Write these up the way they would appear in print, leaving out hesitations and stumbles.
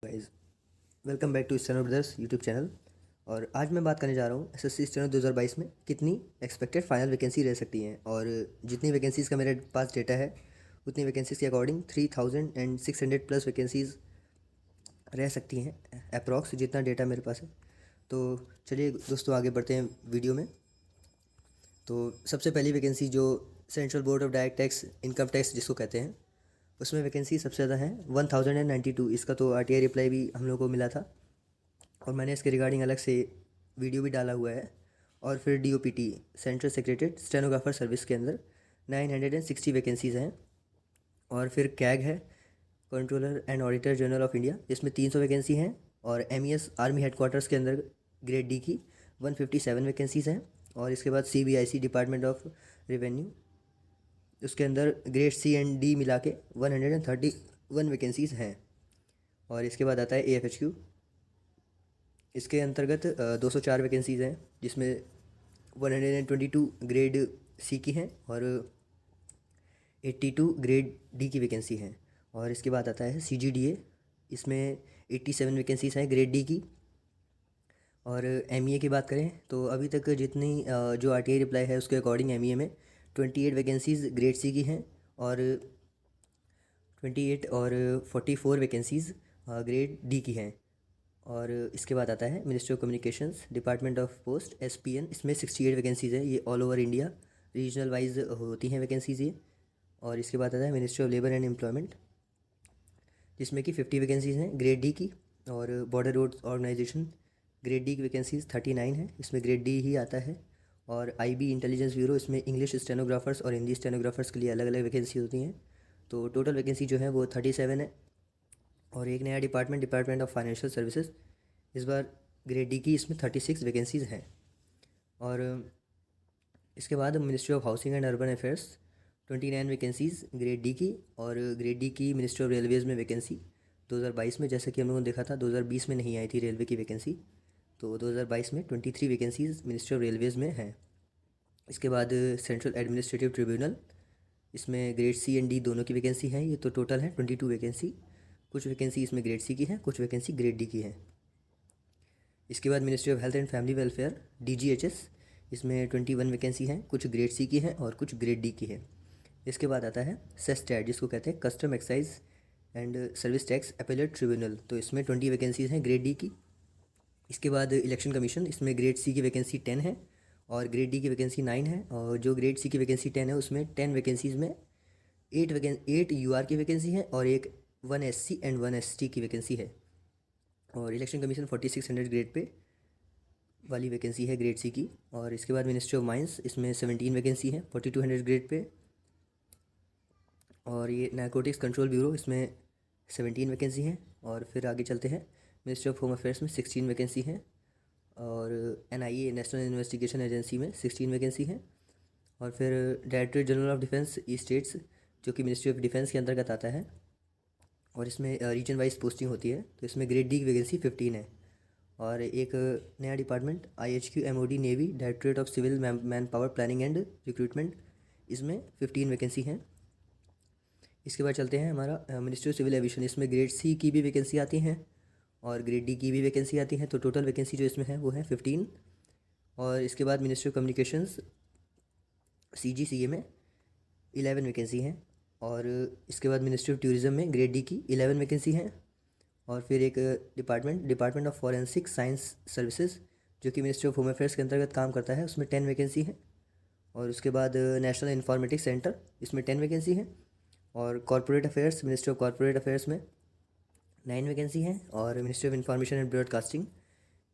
Guys, welcome back to steno brothers YouTube channel. और आज मैं बात करने जा रहा हूँ एसएससी स्टेनो 2022 में कितनी एक्सपेक्टेड फाइनल वैकेंसी रह सकती हैं। और जितनी वैकेंसीज़ का मेरे पास डेटा है उतनी वैकेंसीज़ के अकॉर्डिंग 3600 प्लस वैकेंसीज़ रह सकती हैं अप्रॉक्स, जितना डेटा मेरे पास है। तो चलिए दोस्तों आगे बढ़ते हैं वीडियो में। तो सबसे पहली वैकेंसी जो central board of direct tax income tax जिसको कहते हैं, उसमें वैकेंसी सबसे ज़्यादा है 1092। इसका तो आरटीआई रिप्लाई भी हम लोग को मिला था और मैंने इसके रिगार्डिंग अलग से वीडियो भी डाला हुआ है। और फिर DOPT central secretariat stenographer service के अंदर 960 वैकेंसीज़ हैं। और फिर कैग है, controller and auditor general of India, जिसमें 300 वैकेंसी हैं। और एमईएस आर्मी हेडक्वार्टर्स के अंदर ग्रेड डी की 157 वैकेंसीज़ हैं। और इसके बाद सीबीआईसी डिपार्टमेंट ऑफ रेवेन्यू, उसके अंदर ग्रेड सी एंड डी मिला के 131 वैकेंसीज़ हैं। और इसके बाद आता है एएफएचक्यू, इसके अंतर्गत 204 वैकेंसीज़ हैं, जिसमें 122 ग्रेड सी की हैं और 82 ग्रेड डी की वैकेंसी हैं। और इसके बाद आता है सीजीडीए, इसमें 87 वैकेंसीज़ हैं ग्रेड डी की। और एमईए की बात करें तो अभी तक जितनी जो आरटीआई रिप्लाई है उसके अकॉर्डिंग एमईए में 28 वैकेंसीज़ ग्रेड सी की हैं और 28 और 44 वैकेंसीज़ ग्रेड डी की हैं। और इसके बाद आता है ministry of communications department of post SPN, इसमें 68 वैकेंसीज़ है। ये all over India regional wise होती हैं वैकेंसीज़ ये। और इसके बाद आता है ministry of labour and employment, जिसमें कि 50 वैकेंसीज़ हैं ग्रेड डी की। और border road organisation grade D की वैकेंसीज़ 39 है, इसमें ग्रेड डी ही आता है। और आईबी इंटेलिजेंस ब्यूरो, इसमें इंग्लिश स्टेनोग्राफर्स और हिंदी स्टेनोग्राफर्स के लिए अलग अलग वैकेंसी होती हैं। तो टोटल वैकेंसी जो है वो 37 है। और एक नया डिपार्टमेंट ऑफ फाइनेंशियल सर्विसेज, इस बार ग्रेड डी की, इसमें 36 वैकेंसीज़ हैं। और इसके बाद ministry of housing and urban affairs 29 vacancies grade D की। और ग्रेड डी की मिनिस्ट्री ऑफ रेलवेज़ में वैकेंसी 2022 में, जैसे कि हम लोगों ने देखा था 2020 में नहीं आई थी रेलवे की वैकेंसी, तो 2022 में 23 वैकेंसीज़ मिनिस्ट्री ऑफ रेलवेज़ में हैं। इसके बाद सेंट्रल एडमिनिस्ट्रेटिव ट्रिब्यूनल, इसमें ग्रेड सी एंड डी दोनों की वैकेंसी है। ये तो टोटल है 22 वैकेंसी। कुछ वैकेंसी इसमें ग्रेड सी की है, कुछ वैकेंसी ग्रेड डी की है। इसके बाद ministry of health and family welfare DGHS, इसमें 21 वैकेंसी हैं, कुछ ग्रेड सी की हैं और कुछ ग्रेड डी की है। इसके बाद आता है सेस्टैट, जिसको कहते हैं custom excise and service tax appellate tribunal, तो इसमें 20 वैकेंसीज़ हैं ग्रेड डी की। इसके बाद इलेक्शन कमीशन, इसमें ग्रेड सी की वैकेंसी 10 है और ग्रेड डी की वैकेंसी 9 है। और जो ग्रेड सी की वैकेंसी 10 है उसमें 10 वैकेंसीज़ में 8 यूआर की वैकेंसी है और एक 1 एससी एंड 1 एसटी की वैकेंसी है। और इलेक्शन कमीशन 4600 ग्रेड पे वाली वैकेंसी है ग्रेड सी की। और इसके बाद मिनिस्ट्री ऑफ माइंस, इसमें 17 वैकेंसी है 4200 ग्रेड पे। और ये नारकोटिक्स कंट्रोल ब्यूरो, इसमें 17 वैकेंसी हैं। और फिर आगे चलते हैं, मिनिस्ट्री ऑफ होम अफेयर्स में 16 वैकेंसी हैं। और एनआईए नेशनल इन्वेस्टिगेशन एजेंसी में 16 वैकेंसी हैं। और फिर directorate general of defence E states, जो कि मिनिस्ट्री ऑफ डिफेंस के अंतर्गत आता है और इसमें रीजन वाइज पोस्टिंग होती है, तो इसमें ग्रेड डी की वैकेंसी 15 है। और एक नया department IHQ MOD navy directorate of civil man power planning and recruitment, इसमें 15 वैकेंसी हैं। इसके बाद चलते हैं हमारा मिनिस्ट्री ऑफ सिविल एविएशन, इसमें ग्रेड सी की भी वैकेंसी आती हैं और ग्रेड डी की भी वैकेंसी आती हैं, तो टोटल वैकेंसी जो इसमें है वो है 15। और इसके बाद मिनिस्ट्री ऑफ कम्युनिकेशंस सीजीसीए में 11 वैकेंसी हैं। और इसके बाद मिनिस्ट्री ऑफ टूरिज्म में ग्रेड डी की 11 वैकेंसी हैं। और फिर एक department of forensic science services, जो कि मिनिस्ट्री ऑफ होम अफेयर्स के अंतर्गत काम करता है, उसमें 10 वैकेंसी हैं। और उसके बाद नेशनल इंफॉर्मेटिक्स सेंटर, इसमें 10 वैकेंसी हैं। और corporate affairs, ministry of corporate affairs में 9 वैकेंसी हैं। और ministry of information and broadcasting,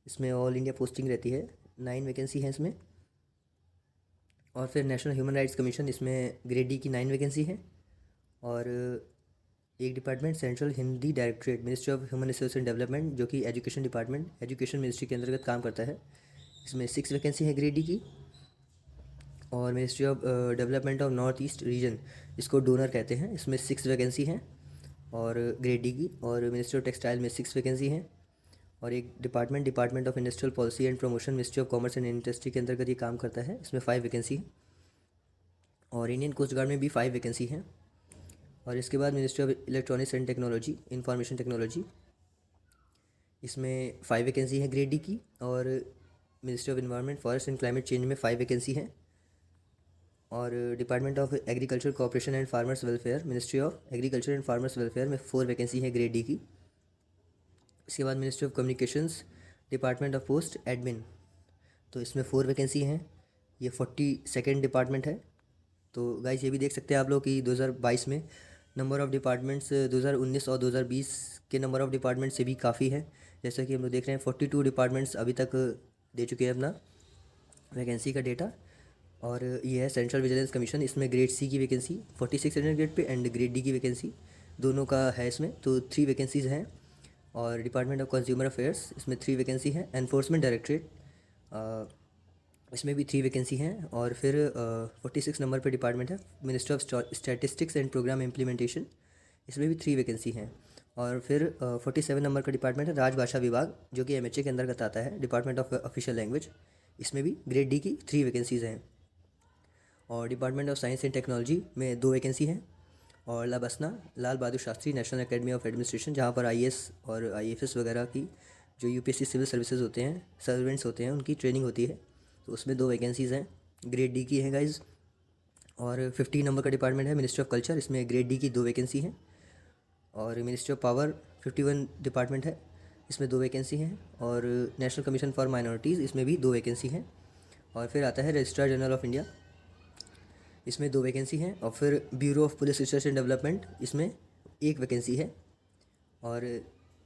इसमें ऑल इंडिया पोस्टिंग रहती है, 9 वैकेंसी हैं इसमें। और फिर नेशनल ह्यूमन राइट्स कमीशन, इसमें ग्रेड डी की 9 वैकेंसी है। और एक department central Hindi directorate ministry of human resource and development, जो कि एजुकेशन डिपार्टमेंट एजुकेशन मिनिस्ट्री के अंतर्गत काम करता है, इसमें 6 वैकेंसी है ग्रेड डी की। और ministry of development of north east region, इसको डोनर कहते हैं, इसमें 6 वैकेंसी हैं और ग्रेड डी की। और मिनिस्ट्री ऑफ टेक्सटाइल में 6 वैकेंसी हैं। और एक department of industrial policy and promotion ministry of commerce and industry के अंतर्गत ये काम करता है, इसमें 5 वैकेंसी है। और इंडियन कोस्ट गार्ड में भी 5 वैकेंसी हैं। और इसके बाद ministry of electronics and technology information technology, इसमें 5 वैकेंसी है ग्रेड डी की। और ministry of environment forest and climate change में 5 वैकेंसी हैं। और department of agriculture cooperation and farmers welfare, ministry of agriculture and farmers welfare में 4 vacancy है grade D की। इसके बाद ministry of communications department of post admin, तो इसमें 4 वैकेंसी हैं। ये 42nd डिपार्टमेंट है। तो गाइस ये भी देख सकते हैं आप लोग कि 2022 में नंबर ऑफ़ डिपार्टमेंट्स 2019 और 2020 के नंबर ऑफ़ डिपार्टमेंट से भी काफ़ी है। जैसा कि हम लोग देख रहे हैं 42 डिपार्टमेंट्स अभी तक दे चुके हैं अपना वैकेंसी का डेटा। और ये है सेंट्रल विजिलेंस कमीशन, इसमें ग्रेड सी की vacancy 4600 grade pay and grade D की वैकेंसी दोनों का है इसमें, तो 3 वैकेंसीज़ हैं। और डिपार्टमेंट ऑफ कंज्यूमर अफेयर्स इसमें 3 वैकेंसी हैं। एनफोर्समेंट डायरेक्टरेट इसमें भी 3 वैकेंसी हैं। और फिर 46 नंबर पे डिपार्टमेंट है ministry of statistics and programme implementation, इसमें भी 3 वैकेंसी हैं। और फिर 47 नंबर का डिपार्टमेंट है राजभाषा विभाग, जो कि MHA के अंतर्गत आता है, डिपार्टमेंट ऑफ ऑफिशियल लैंग्वेज, इसमें भी ग्रेड डी की 3 वैकेंसीज़ हैं। और department of science and technology में 2 वैकेंसी हैं। और लाबसना Lal Bahadur Shastri national academy of administration, जहाँ पर IAS और IFS वगैरह की जो UPSC सिविल सर्विसेज होते हैं, सर्वेंट्स होते हैं, उनकी ट्रेनिंग होती है, तो उसमें 2 वैकेंसीज़ हैं, ग्रेड डी की हैं गाइज। और 50 नंबर का डिपार्टमेंट है मिनिस्ट्री ऑफ कल्चर, इसमें ग्रेड डी की 2 वैकेंसी हैं। और मिनिस्ट्री ऑफ पावर 51 डिपार्टमेंट है, इसमें 2 वैकेंसी हैं। और नेशनल कमीशन फॉर माइनॉरिटीज़, इसमें भी 2 वैकेंसी हैं। और फिर आता है रजिस्ट्रार जनरल ऑफ इंडिया, इसमें 2 वैकेंसी हैं। और फिर bureau of police research and development, इसमें 1 वैकेंसी है। और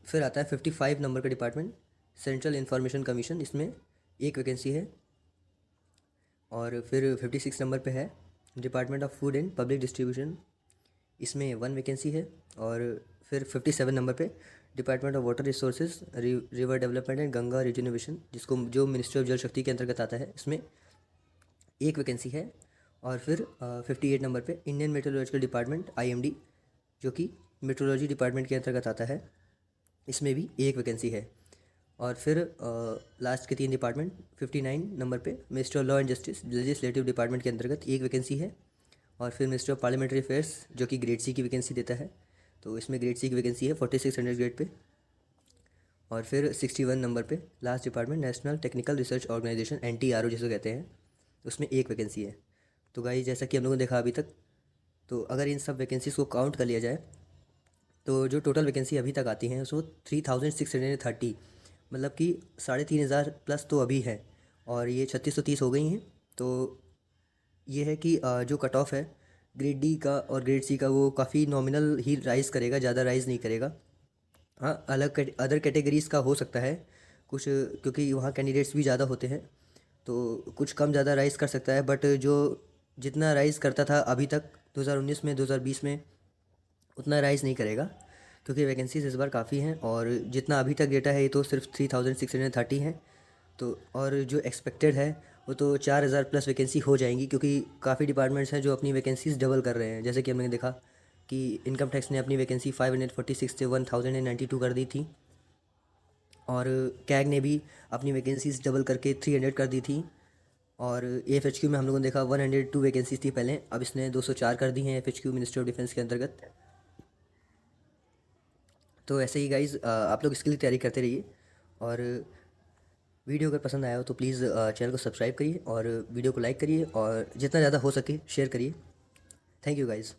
फिर आता है 55 नंबर का डिपार्टमेंट सेंट्रल इंफॉर्मेशन कमीशन, इसमें 1 वैकेंसी है। और फिर 56 नंबर पे है department of food and public distribution, इसमें 1 वैकेंसी है। और फिर 57 नंबर पे department of water resources river development and Ganga regeneration, जो मिनिस्ट्री ऑफ जल शक्ति के अंतर्गत आता है, इसमें 1 वैकेंसी है। और फिर 58 नंबर पे इंडियन मेट्रोलॉजिकल डिपार्टमेंट IMD, जो कि मेट्रोलॉजी डिपार्टमेंट के अंतर्गत आता है, इसमें भी 1 वैकेंसी है। और फिर लास्ट के 3 डिपार्टमेंट 59 नंबर पे ministry of law and justice legislative department के अंतर्गत 1 वैकेंसी है। और फिर मिनिस्ट्री ऑफ पार्लियामेंट्री अफेयर्स, जो कि ग्रेड सी की वैकेंसी देता है, तो इसमें ग्रेड सी की वैकेंसी है 4600 ग्रेड पे। और फिर 61 नंबर पे last department national technical research organisation NTRO जिसे कहते हैं, उसमें 1 वैकेंसी है। तो गाइस जैसा कि हम लोगों ने देखा अभी तक, तो अगर इन सब वैकेंसीज़ को काउंट कर लिया जाए तो जो टोटल वैकेंसी अभी तक आती हैं उसको 3630, मतलब कि 3500 प्लस तो अभी है, और ये 3630 हो गई हैं। तो ये है कि जो कट ऑफ है ग्रेड डी का और ग्रेड सी का, वो काफ़ी नॉमिनल ही राइज़ करेगा, ज़्यादा राइज़ नहीं करेगा। हाँ, अदर कैटेगरीज़ का हो सकता है कुछ, क्योंकि वहाँ कैंडिडेट्स भी ज़्यादा होते हैं, तो कुछ कम ज़्यादा राइज़ कर सकता है। बट जो जितना राइज़ करता था अभी तक 2019 में 2020 में, उतना राइज़ नहीं करेगा, क्योंकि वैकेंसीज इस बार काफ़ी हैं। और जितना अभी तक डेटा है ये तो सिर्फ 3630 हैं। तो और जो एक्सपेक्टेड है वो तो 4000 प्लस वैकेंसी हो जाएंगी, क्योंकि काफ़ी डिपार्टमेंट्स हैं जो अपनी वैकेंसीज डबल कर रहे हैं। जैसे कि हमने देखा कि इनकम टैक्स ने अपनी वैकेंसी 546 से 1092 कर दी थी। और कैग ने भी अपनी वैकेंसीज डबल करके 300 कर दी थी। और AFHQ में हम लोगों ने देखा 102 वैकेंसीज थी पहले, अब इसने 204 कर दी हैं AFHQ मिनिस्ट्री ऑफ डिफेंस के अंतर्गत। तो ऐसे ही गाइज़ आप लोग इसके लिए तैयारी करते रहिए। और वीडियो अगर पसंद आया हो तो प्लीज़ चैनल को सब्सक्राइब करिए और वीडियो को लाइक करिए, और जितना ज़्यादा हो सके शेयर करिए। Thank you guys.